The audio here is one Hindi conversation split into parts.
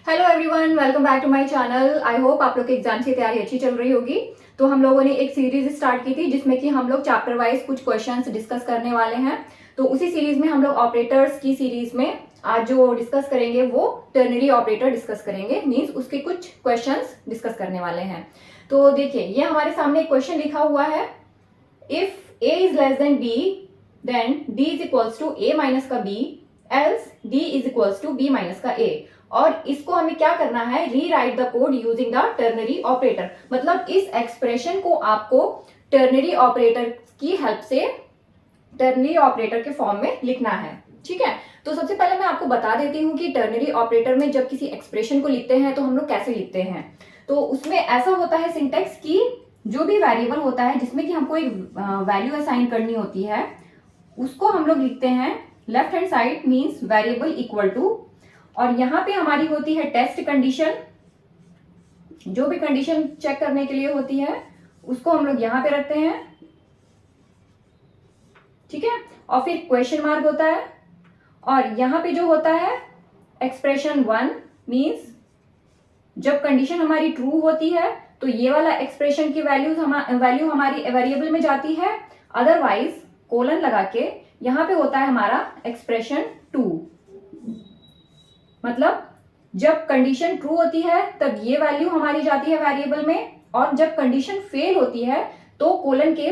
Hello everyone, welcome back to my channel. I hope आप लोग के एग्जाम की तैयारी अच्छी चल रही होगी। तो हम लोगों ने एक सीरीज स्टार्ट की थी जिसमें कि हम लोग चैप्टर वाइज कुछ क्वेश्चंस डिस्कस करने वाले हैं। तो उसी सीरीज में हम लोग ऑपरेटर्स की सीरीज में आज जो डिस्कस करेंगे वो टर्नरी ऑपरेटर डिस्कस करेंगे, मीन्स उसके कुछ क्वेश्चंस डिस्कस करने वाले हैं। तो देखिए, ये हमारे सामने एक क्वेश्चन लिखा हुआ है, if A is less than B then D is equals to A minus का B else D is equals to B minus का ए। और इसको हमें क्या करना है, rewrite the code using the ternary operator. मतलब इस एक्सप्रेशन को आपको टर्नरी ऑपरेटर की हेल्प से टर्नरी ऑपरेटर के फॉर्म में लिखना है। ठीक है, तो सबसे पहले मैं आपको बता देती हूँ कि टर्नरी ऑपरेटर में जब किसी एक्सप्रेशन को लिखते हैं तो हम लोग कैसे लिखते हैं। तो उसमें ऐसा होता है सिंटेक्स की जो भी वेरिएबल होता है जिसमें कि हमको एक वैल्यू असाइन करनी होती है, उसको हम लोग लिखते हैं left hand side means variable equal to, और यहां पे हमारी होती है टेस्ट कंडीशन। जो भी कंडीशन चेक करने के लिए होती है उसको हम लोग यहां पे रखते हैं। ठीक है, और फिर क्वेश्चन मार्क होता है, और यहां पे जो होता है एक्सप्रेशन 1 मींस जब कंडीशन हमारी ट्रू होती है तो ये वाला एक्सप्रेशन की वैल्यू हमारी वेरिएबल में जाती है। अदरवाइज कोलन लगा के यहां पे होता है हमारा एक्सप्रेशन 2। मतलब जब कंडीशन ट्रू होती है तब ये वैल्यू हमारी जाती है वेरिएबल में, और जब कंडीशन फेल होती है तो कोलन के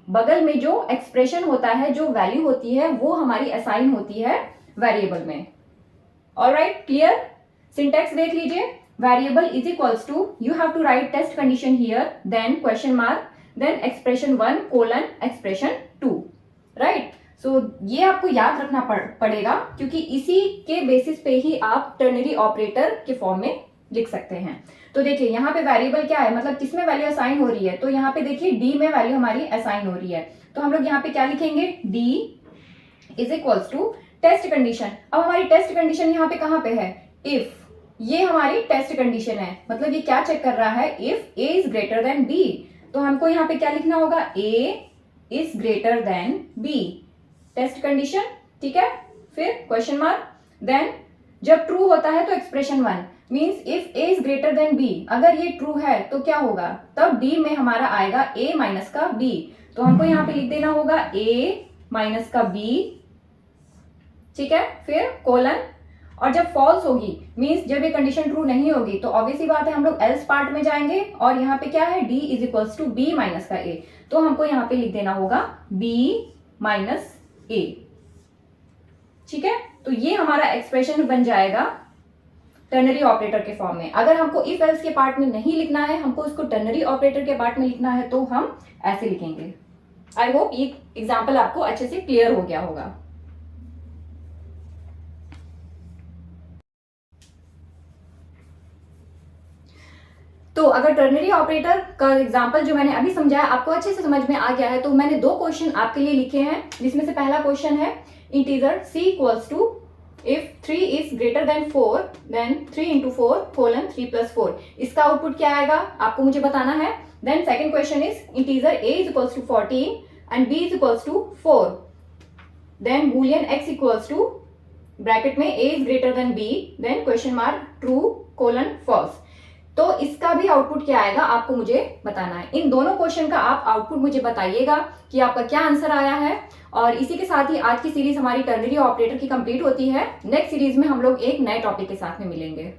बगल में जो एक्सप्रेशन होता है, जो वैल्यू होती है, वो हमारी असाइन होती है वेरिएबल में। Alright, clear? सिंटैक्स देख लीजिए, variable is equals to, you have to write test condition here, then question mark, then expression 1 colon expression 2। Right, so ये आपको याद रखना पड़ेगा क्योंकि इसी के बेसिस पे ही आप टर्नरी ऑपरेटर के फॉर्म में लिख सकते हैं। तो देखिए यहाँ पे वेरिएबल क्या है, मतलब किसमें वैल्यू असाइन हो रही है, तो यहाँ पे देखिए डी में वैल्यू हमारी असाइन हो रही है। तो हम लोग यहाँ पे क्या लिखेंगे, D is equals to test condition. अब हमारी टेस्ट कंडीशन यहाँ पे कहाँ पे है, इफ। ये हमारी टेस्ट कंडीशन है, मतलब ये क्या चेक कर रहा है, if A is greater than B. तो हमको यहाँ पे क्या लिखना होगा, A is greater than B, test condition. ठीक है, फिर क्वेश्चन मार्क, देन जब ट्रू होता है तो expression 1 means if A is greater than B. अगर ये ट्रू है तो क्या होगा, तब डी में हमारा आएगा ए माइनस का बी। तो हमको यहाँ पे लिख देना होगा ए माइनस का बी। ठीक है, फिर कोलन, और जब फॉल्स होगी मींस जब ये कंडीशन ट्रू नहीं होगी तो ऑब्वियसली बात है हम लोग एल्स पार्ट में जाएंगे, और यहाँ पे क्या है, D is equals to B minus का ए। तो हमको यहाँ पे लिख देना होगा बी माइनस ए। ठीक है, तो ये हमारा एक्सप्रेशन बन जाएगा टर्नरी ऑपरेटर के फॉर्म में। अगर हमको इफ एल्स के पार्ट में नहीं लिखना है, हमको उसको टर्नरी ऑपरेटर के पार्ट में लिखना है, तो हम ऐसे लिखेंगे। आई होप ये एग्जांपल आपको अच्छे से क्लियर हो गया होगा। तो अगर टर्नरी ऑपरेटर का एग्जांपल जो मैंने अभी समझाया आपको अच्छे से समझ में आ गया है, तो मैंने दो क्वेश्चन आपके लिए लिखे हैं, जिसमें से पहला क्वेश्चन है integer c equals to if 3 is greater than 4 then 3 into 4 colon 3 plus 4। इसका आउटपुट क्या आएगा आपको मुझे बताना है। Then second question is integer a is equals to 14 and b is equals to 4, then Boolean x equals to bracket में a is greater than b, then question mark true colon false. तो इसका भी आउटपुट क्या आएगा आपको मुझे बताना है। इन दोनों क्वेश्चन का आप आउटपुट मुझे बताइएगा कि आपका क्या आंसर आया है। और इसी के साथ ही आज की सीरीज हमारी टर्नरी ऑपरेटर की कंप्लीट होती है। नेक्स्ट सीरीज में हम लोग एक नए टॉपिक के साथ में मिलेंगे।